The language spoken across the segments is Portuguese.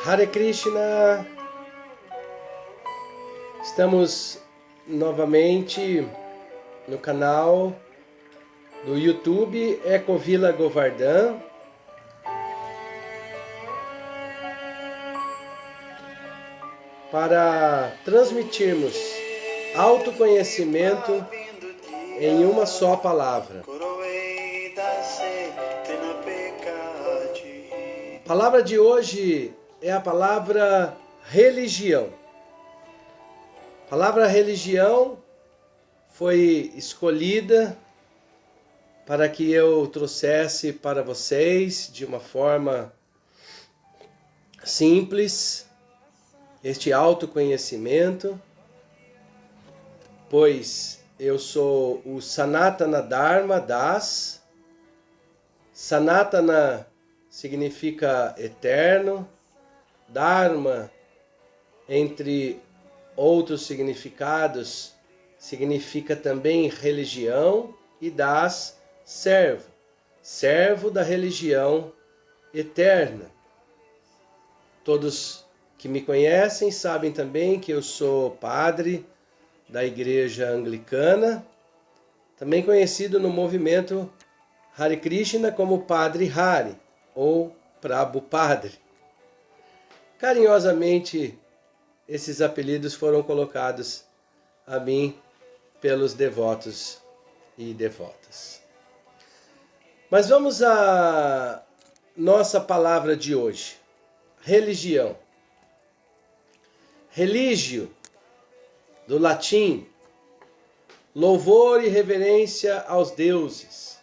Hare Krishna, estamos novamente no canal do YouTube Ecovila Govardhan para transmitirmos autoconhecimento em uma só palavra. A palavra de hoje é a palavra religião. A palavra religião foi escolhida para que eu trouxesse para vocês de uma forma simples este autoconhecimento, pois eu sou o Sanatana Dharma Das. Sanatana significa eterno, Dharma, entre outros significados, significa também religião, e Das, servo, servo da religião eterna. Todos que me conhecem sabem também que eu sou padre da Igreja Anglicana, também conhecido no movimento Hare Krishna como Padre Hari ou Prabhupada. Carinhosamente, esses apelidos foram colocados a mim pelos devotos e devotas. Mas vamos à nossa palavra de hoje. Religião. Religio, do latim, louvor e reverência aos deuses.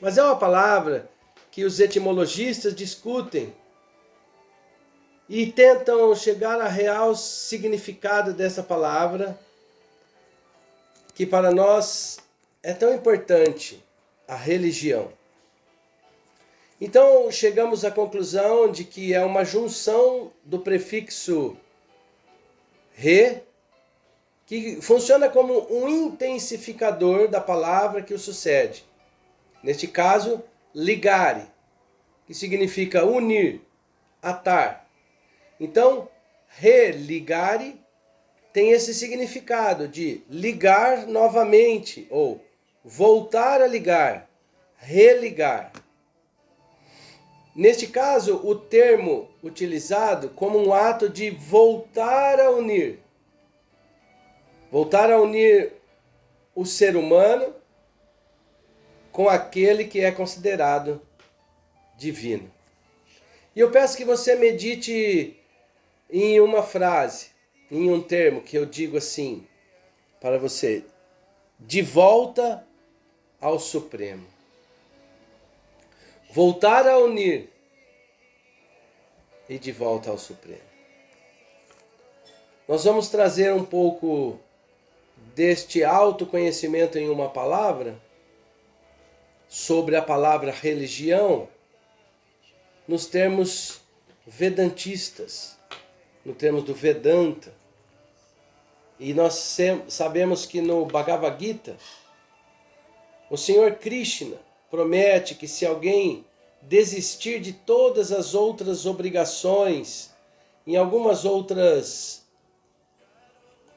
Mas é uma palavra que os etimologistas discutem e tentam chegar ao real significado dessa palavra, que para nós é tão importante, a religião. Então chegamos à conclusão de que é uma junção do prefixo re, que funciona como um intensificador da palavra que o sucede. Neste caso, ligare, que significa unir, atar. Então, religare tem esse significado de ligar novamente, ou voltar a ligar, religar. Neste caso, o termo utilizado como um ato de voltar a unir. Voltar a unir o ser humano com aquele que é considerado divino. E eu peço que você medite em uma frase, em um termo que eu digo assim para você: de volta ao Supremo. Voltar a unir e de volta ao Supremo. Nós vamos trazer um pouco deste autoconhecimento em uma palavra, sobre a palavra religião, nos termos vedantistas, no termos do Vedanta. E nós sabemos que no Bhagavad Gita, o Senhor Krishna promete que se alguém desistir de todas as outras obrigações, em algumas outras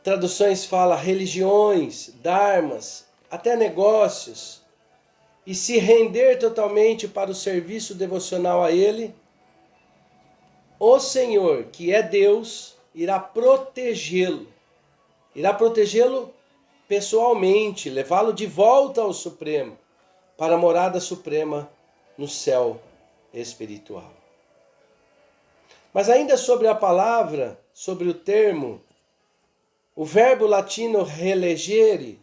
traduções fala religiões, dharmas, até negócios, e se render totalmente para o serviço devocional a Ele, o Senhor, que é Deus, irá protegê-lo. Irá protegê-lo pessoalmente, levá-lo de volta ao Supremo, para a morada suprema no céu espiritual. Mas ainda sobre a palavra, sobre o termo, o verbo latino relegere,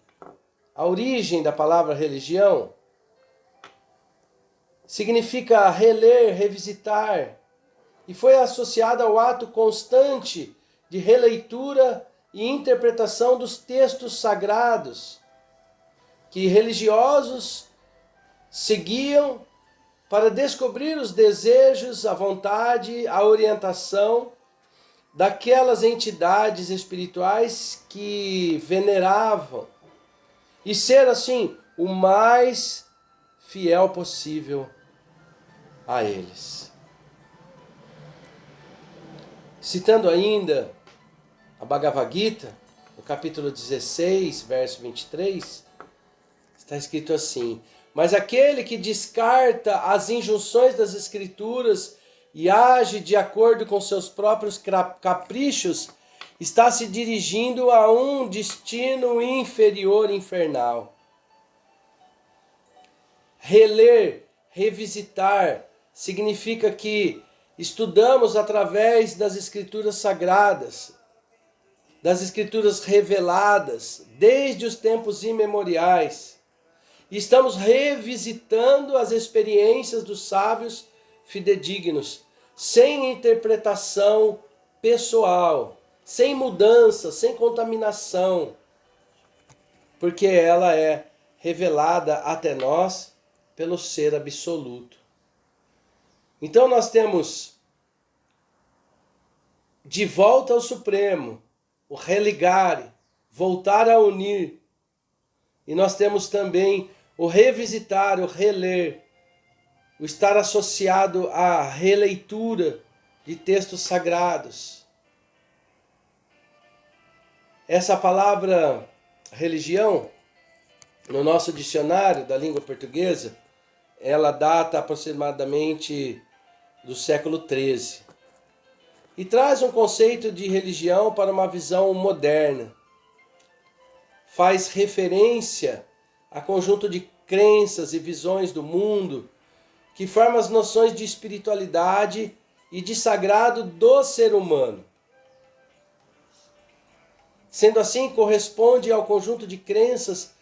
a origem da palavra religião, significa reler, revisitar, e foi associado ao ato constante de releitura e interpretação dos textos sagrados, que religiosos seguiam para descobrir os desejos, a vontade, a orientação daquelas entidades espirituais que veneravam e ser assim o mais fiel possível a eles. Citando ainda a Bhagavad Gita, no capítulo 16, verso 23, está escrito assim: mas aquele que descarta as injunções das Escrituras e age de acordo com seus próprios caprichos, está se dirigindo a um destino inferior infernal. Reler, revisitar, significa que estudamos através das Escrituras sagradas, das Escrituras reveladas, desde os tempos imemoriais. E estamos revisitando as experiências dos sábios fidedignos, sem interpretação pessoal, sem mudança, sem contaminação, porque ela é revelada até nós pelo Ser Absoluto. Então nós temos de volta ao Supremo, o religare, voltar a unir. E nós temos também o revisitar, o reler, o estar associado à releitura de textos sagrados. Essa palavra religião, no nosso dicionário da língua portuguesa, ela data aproximadamente do século XIII. E traz um conceito de religião para uma visão moderna. Faz referência a conjunto de crenças e visões do mundo que formam as noções de espiritualidade e de sagrado do ser humano. Sendo assim, corresponde ao conjunto de crenças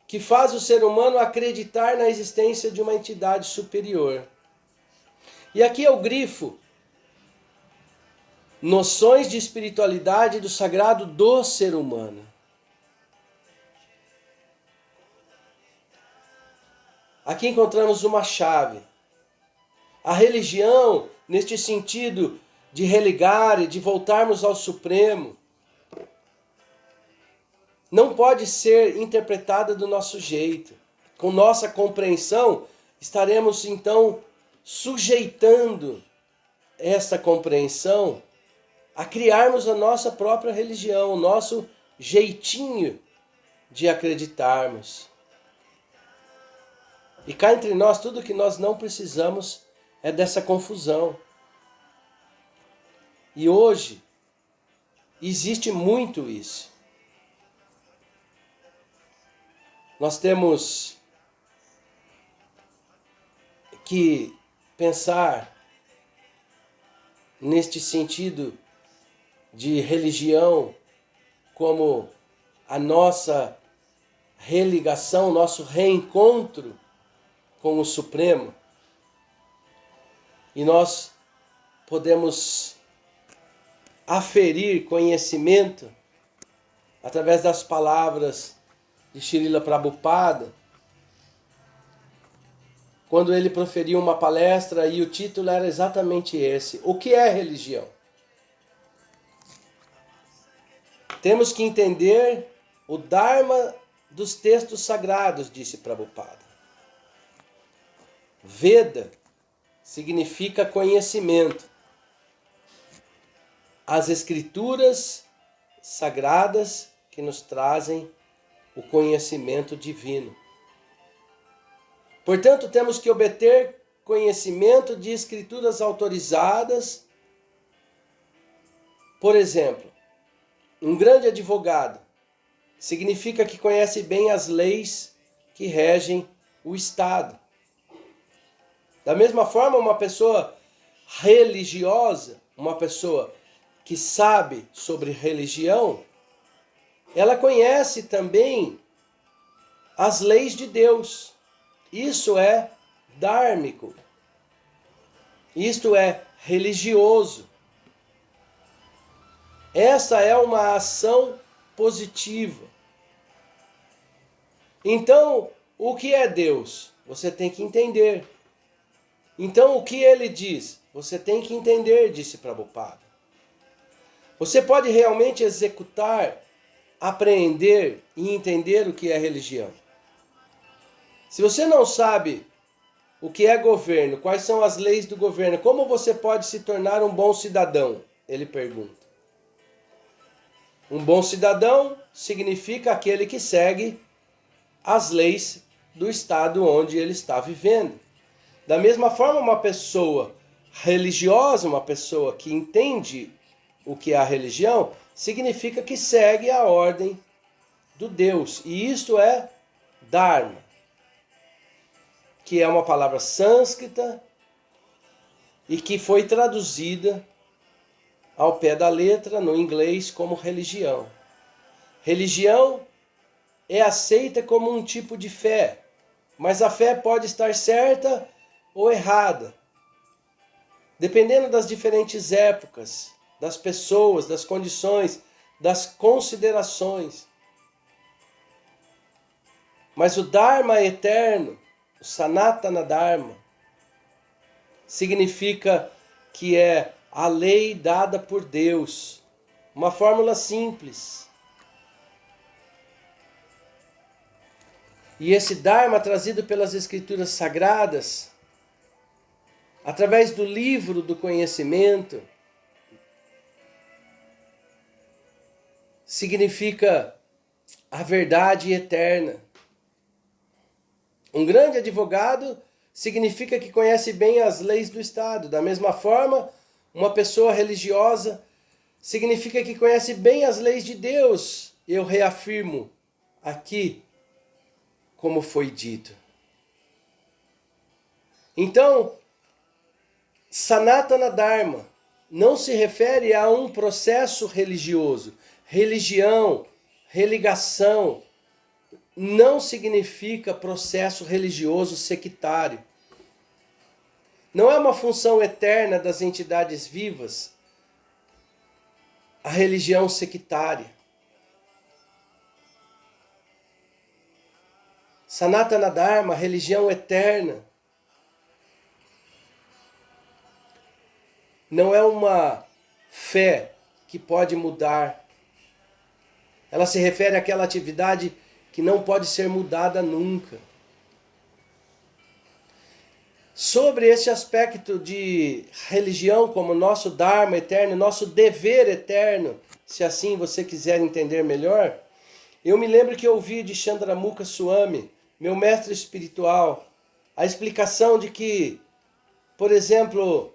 que faz o ser humano acreditar na existência de uma entidade superior. E aqui é o grifo: noções de espiritualidade e do sagrado do ser humano. Aqui encontramos uma chave. A religião, neste sentido de religare, de voltarmos ao Supremo, não pode ser interpretada do nosso jeito. Com nossa compreensão, estaremos então sujeitando esta compreensão a criarmos a nossa própria religião, o nosso jeitinho de acreditarmos. E cá entre nós, tudo que nós não precisamos é dessa confusão. E hoje existe muito isso. Nós temos que pensar neste sentido de religião como a nossa religação, nosso reencontro com o Supremo. E nós podemos aferir conhecimento através das palavras de Srila Prabhupada, quando ele proferiu uma palestra e o título era exatamente esse: o que é religião? Temos que entender o Dharma dos textos sagrados, disse Prabhupada. Veda significa conhecimento. As escrituras sagradas que nos trazem o conhecimento divino. Portanto, temos que obter conhecimento de escrituras autorizadas. Por exemplo, um grande advogado significa que conhece bem as leis que regem o Estado. Da mesma forma, uma pessoa religiosa, uma pessoa que sabe sobre religião, ela conhece também as leis de Deus. Isso é dármico. Isto é religioso. Essa é uma ação positiva. Então, o que é Deus? Você tem que entender. Então, o que ele diz? Você tem que entender, disse Prabhupada. Você pode realmente executar, apreender e entender o que é religião. Se você não sabe o que é governo, quais são as leis do governo, como você pode se tornar um bom cidadão? Ele pergunta. Um bom cidadão significa aquele que segue as leis do estado onde ele está vivendo. Da mesma forma, uma pessoa religiosa, uma pessoa que entende o que é a religião, significa que segue a ordem do Deus. E isto é Dharma, que é uma palavra sânscrita e que foi traduzida ao pé da letra no inglês como religião. Religião é aceita como um tipo de fé, mas a fé pode estar certa ou errada, dependendo das diferentes épocas, das pessoas, das condições, das considerações. Mas o Dharma eterno, o Sanatana Dharma, significa que é a lei dada por Deus. Uma fórmula simples. E esse Dharma trazido pelas Escrituras Sagradas, através do livro do conhecimento, significa a verdade eterna. Um grande advogado significa que conhece bem as leis do Estado. Da mesma forma, uma pessoa religiosa significa que conhece bem as leis de Deus. Eu reafirmo aqui, como foi dito. Então, Sanatana Dharma não se refere a um processo religioso. Religião, religação, não significa processo religioso sectário. Não é uma função eterna das entidades vivas a religião sectária. Sanatana Dharma, religião eterna, não é uma fé que pode mudar. Ela se refere àquela atividade que não pode ser mudada nunca. Sobre esse aspecto de religião como nosso Dharma eterno, nosso dever eterno, se assim você quiser entender melhor, eu me lembro que eu ouvi de Chandramukha Swami, meu mestre espiritual, a explicação de que, por exemplo,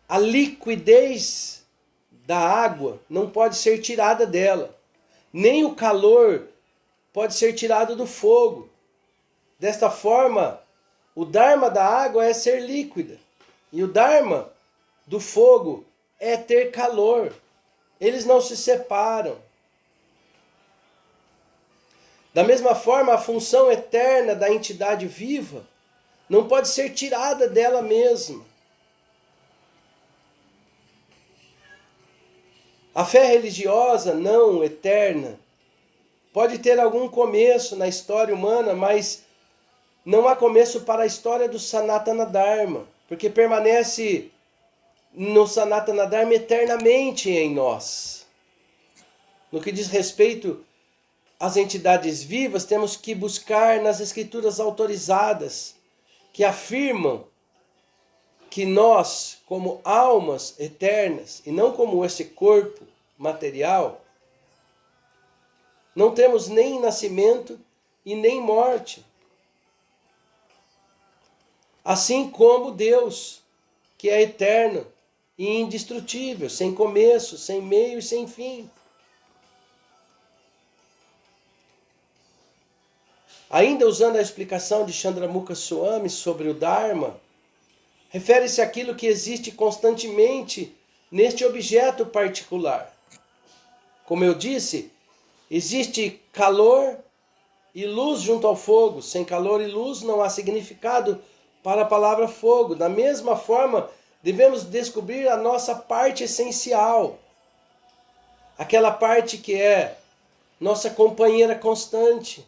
a liquidez da água não pode ser tirada dela, nem o calor pode ser tirado do fogo. Desta forma, o Dharma da água é ser líquida. E o Dharma do fogo é ter calor. Eles não se separam. Da mesma forma, a função eterna da entidade viva não pode ser tirada dela mesma. A fé religiosa não eterna pode ter algum começo na história humana, mas não há começo para a história do Sanatana Dharma, porque permanece no Sanatana Dharma eternamente em nós. No que diz respeito às entidades vivas, temos que buscar nas escrituras autorizadas, que afirmam que nós, como almas eternas, e não como esse corpo material, não temos nem nascimento e nem morte. Assim como Deus, que é eterno e indestrutível, sem começo, sem meio e sem fim. Ainda usando a explicação de Chandramukha Swami sobre o Dharma, refere-se àquilo que existe constantemente neste objeto particular. Como eu disse, existe calor e luz junto ao fogo. Sem calor e luz não há significado para a palavra fogo. Da mesma forma, devemos descobrir a nossa parte essencial. Aquela parte que é nossa companheira constante,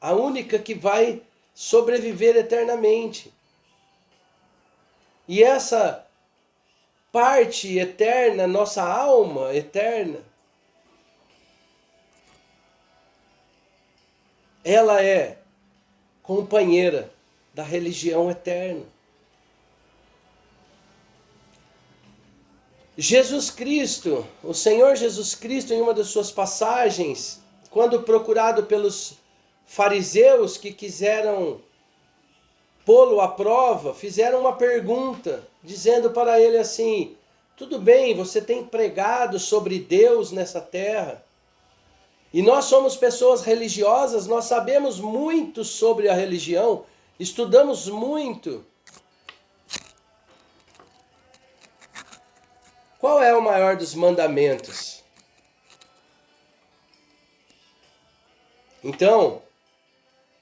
a única que vai sobreviver eternamente. E essa parte eterna, nossa alma eterna, ela é companheira da religião eterna. Jesus Cristo, o Senhor Jesus Cristo, em uma das suas passagens, quando procurado pelos fariseus que quiseram pô-lo à prova, fizeram uma pergunta, dizendo para ele assim: tudo bem, você tem pregado sobre Deus nessa terra, e nós somos pessoas religiosas, nós sabemos muito sobre a religião, estudamos muito. Qual é o maior dos mandamentos? Então,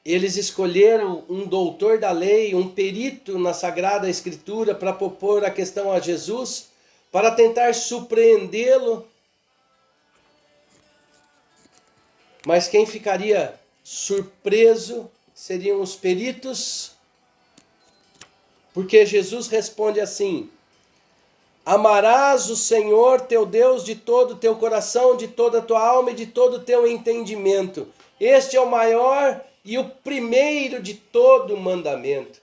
eles escolheram um doutor da lei, um perito na Sagrada Escritura para propor a questão a Jesus, para tentar surpreendê-lo. Mas quem ficaria surpreso seriam os peritos, porque Jesus responde assim: amarás o Senhor teu Deus de todo o teu coração, de toda a tua alma e de todo o teu entendimento. Este é o maior e o primeiro de todo o mandamento.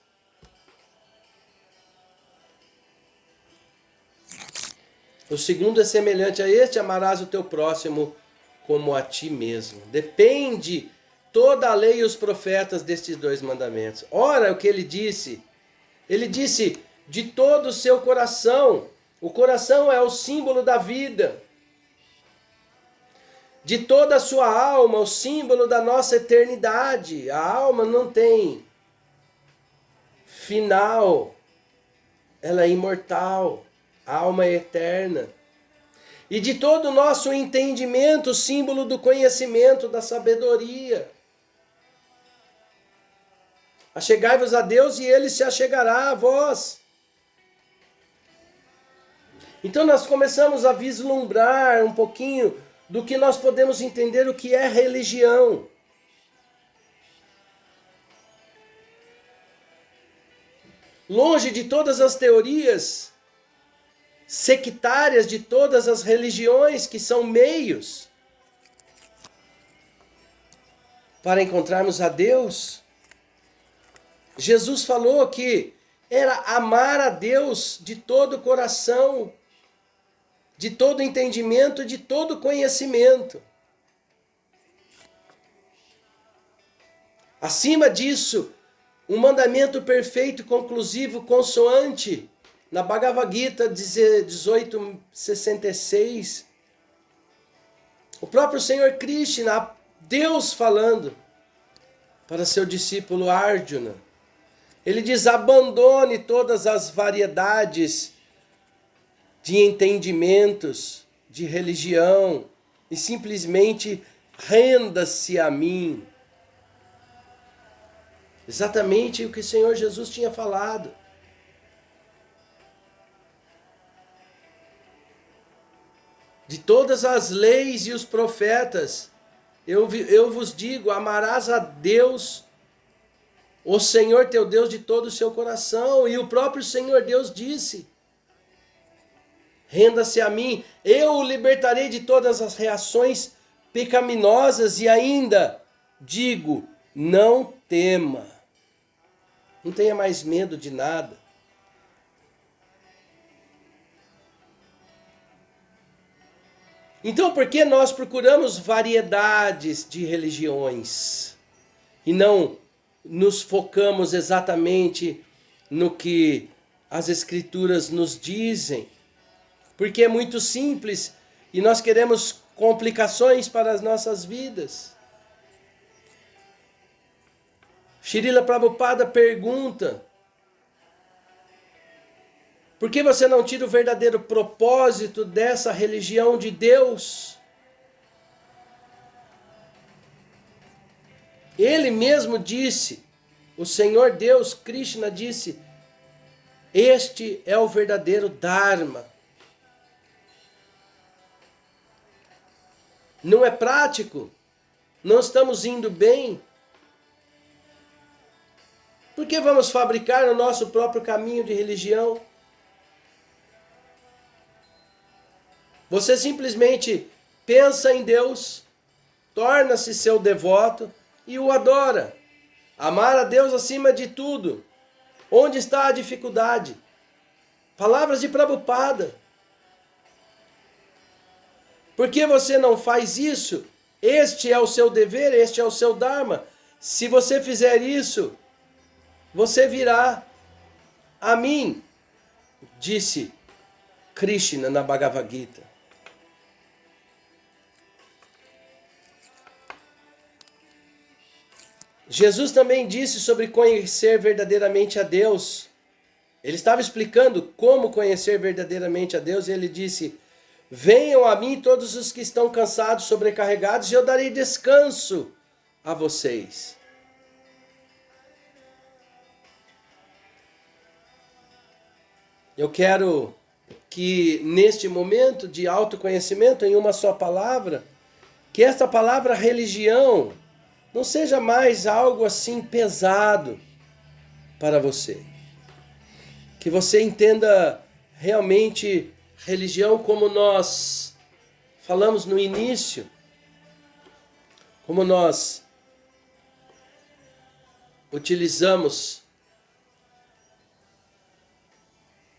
O segundo é semelhante a este: amarás o teu próximo como a ti mesmo. Depende toda a lei e os profetas destes dois mandamentos. Ora, o que ele disse? Ele disse de todo o seu coração. O coração é o símbolo da vida. De toda a sua alma, o símbolo da nossa eternidade. A alma não tem final. Ela é imortal. A alma é eterna. E de todo o nosso entendimento, o símbolo do conhecimento, da sabedoria. Achegai-vos a Deus e Ele se achegará a vós. Então nós começamos a vislumbrar um pouquinho do que nós podemos entender o que é religião. Longe de todas as teorias sectárias de todas as religiões, que são meios para encontrarmos a Deus, Jesus falou que era amar a Deus de todo o coração, de todo entendimento, de todo conhecimento. Acima disso, um mandamento perfeito, conclusivo, consoante, na Bhagavad Gita 18:66, o próprio Senhor Krishna, Deus falando para seu discípulo Arjuna, ele diz: abandone todas as variedades de entendimentos, de religião, e simplesmente renda-se a mim. Exatamente o que o Senhor Jesus tinha falado. De todas as leis e os profetas, eu vos digo, amarás a Deus, o Senhor teu Deus, de todo o seu coração. E o próprio Senhor Deus disse: renda-se a mim, eu o libertarei de todas as reações pecaminosas. E ainda digo, não tema, não tenha mais medo de nada. Então, por que nós procuramos variedades de religiões e não nos focamos exatamente no que as Escrituras nos dizem? Porque é muito simples e nós queremos complicações para as nossas vidas. Srila Prabhupada pergunta: por que você não tira o verdadeiro propósito dessa religião de Deus? Ele mesmo disse, o Senhor Deus, Krishna, disse: este é o verdadeiro Dharma. Não é prático? Não estamos indo bem? Por que vamos fabricar o nosso próprio caminho de religião? Você simplesmente pensa em Deus, torna-se seu devoto e o adora. Amar a Deus acima de tudo. Onde está a dificuldade? Palavras de Prabhupada. Por que você não faz isso? Este é o seu dever, este é o seu dharma. Se você fizer isso, você virá a mim, disse Krishna na Bhagavad Gita. Jesus também disse sobre conhecer verdadeiramente a Deus. Ele estava explicando como conhecer verdadeiramente a Deus e ele disse: venham a mim todos os que estão cansados, sobrecarregados, e eu darei descanso a vocês. Eu quero que neste momento de autoconhecimento, em uma só palavra, que esta palavra religião não seja mais algo assim pesado para você. Que você entenda realmente religião como nós falamos no início, como nós utilizamos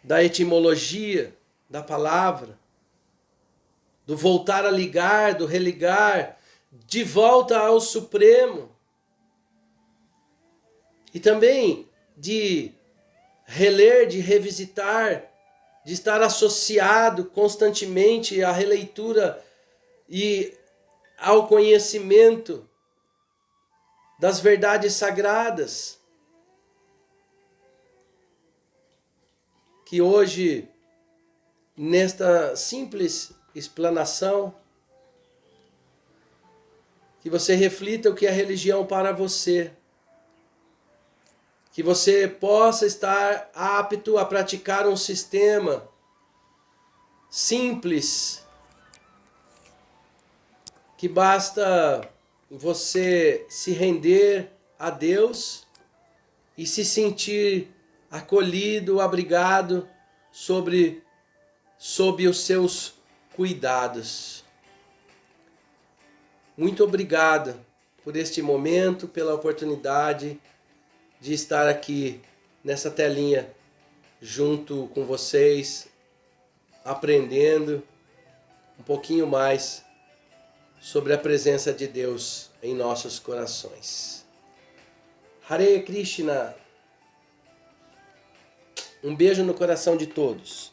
da etimologia da palavra, do voltar a ligar, do religar, de volta ao Supremo. E também de reler, de revisitar, de estar associado constantemente à releitura e ao conhecimento das verdades sagradas. Que hoje, nesta simples explanação, que você reflita o que é religião para você. Que você possa estar apto a praticar um sistema simples, que basta você se render a Deus e se sentir acolhido, abrigado sob os seus cuidados. Muito obrigado por este momento, pela oportunidade de estar aqui nessa telinha junto com vocês, aprendendo um pouquinho mais sobre a presença de Deus em nossos corações. Hare Krishna. Um beijo no coração de todos.